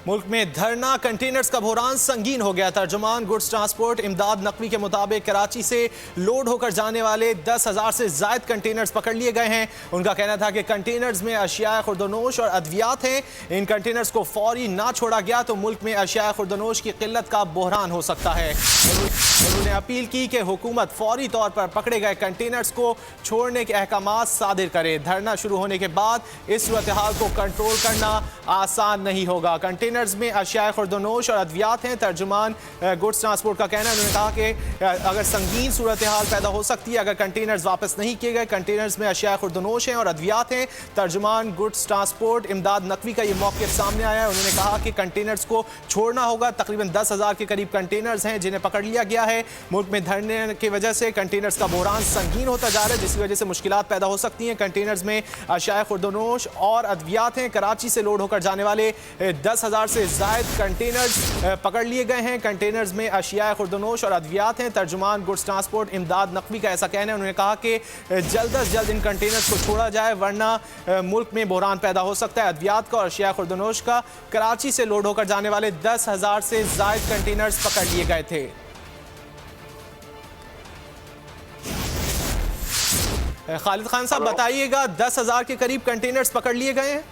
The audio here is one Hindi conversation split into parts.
मुल्क में धरना कंटेनर्स का बहरान संगीन हो गया। तर्जुमान गुड्स ट्रांसपोर्ट इमदाद नकवी के मुताबिक कराची से लोड होकर जाने वाले 10,000 से जायद कंटेनर्स पकड़ लिए गए हैं। उनका कहना था कि कंटेनर्स में अशिया खुर्दनोश और अद्वियात हैं। इन कंटेनर्स को फौरी ना छोड़ा गया तो मुल्क में अशिया खुर्दनोश की किल्लत का बहरान हो सकता है। उन्होंने अपील की कि हुकूमत फौरी तौर पर पकड़े गए कंटेनर्स को छोड़ने के अहकामात सादिर करे। धरना शुरू होने के बाद इस सूरत हाल को कंट्रोल करना आसान नहीं होगा। कंटेनर्स में अशिया खुर्दनोश और अद्वियात हैं। तर्जुमान गुड्स ट्रांसपोर्ट का कहना है, उन्होंने कहा कि अगर संगीन सूरत हाल पैदा हो सकती है अगर कंटेनर्स वापस नहीं किए गए। कंटेनर्स में अशिया खुर्दनोश हैं और अद्वियात हैं। तर्जुमान गुड्स ट्रांसपोर्ट इमदाद नकवी का ये मौक़िफ़ सामने आया है। उन्होंने कहा कि कंटेनर्स को छोड़ना होगा। तकरीबन 10,000 के करीब कंटेनर्स हैं जिन्हें पकड़ लिया गया है। मुल्क में धरने की वजह से कंटेनर्स का बहरान संगीन होता जा रहा है, जिसकी वजह से मुश्किलात पैदा हो सकती हैं। कंटेनर्स में अशिया खुर्दनोश और अद्वियात हैं। कराची से लोड होकर जाने वाले 10,000 से जायद कंटेनर्स पकड़ लिए गए हैं। कंटेनर्स में अशिया खुर्दनोश और अद्वियात हैं। तर्जुमान गुड्स ट्रांसपोर्ट इमदाद नकवी का ऐसा कहना है। उन्होंने कहा कि जल्द अज जल्द इन कंटेनर्स को छोड़ा जाए वरना मुल्क में बहरान पैदा हो सकता है। अद्वियात का और अशिया खुर्दनोश का कराची से लोड होकर जाने वाले 10,000 से जायद कंटेनर्स पकड़ लिए गए थे। खालिद खान साहब बताइएगा, 10,000 के करीब कंटेनर्स पकड़ लिए गए हैं।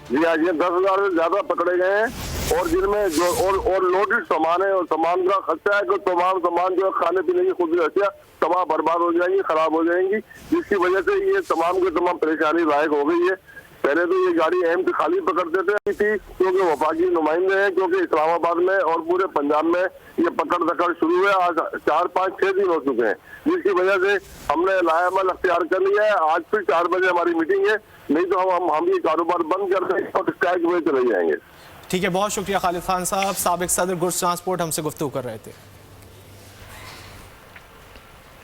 जी हाँ, ये 10,000 से ज्यादा पकड़े गए हैं और जिनमें जो और लोडेड सामान है और सामान का खर्चा है कि तमाम सामान जो है खाने पीने की खुद रसिया तबाह बर्बाद हो जाएंगी, खराब हो जाएंगी, जिसकी वजह से ये तमाम के तमाम परेशानी लायक हो गई है। पहले तो ये गाड़ी अहम से खाली पकड़ते थे थी क्योंकि वफाकी नुमाइंदे हैं, क्योंकि इस्लामाबाद में और पूरे पंजाब में ये पकड़ दकड़ शुरू हुआ। आज 4, 5, 6 दिन हो चुके हैं, जिसकी वजह से हमने लायामल अख्तियार कर लिया है। आज फिर 4 बजे हमारी मीटिंग है, नहीं तो हम ये कारोबार बंद कर देंगे और स्ट्राइक में चले जाएंगे। ठीक है, बहुत शुक्रिया खालिद खान साहब, साबिक सदर गुड्स ट्रांसपोर्ट हमसे गुफ्तगू कर रहे थे।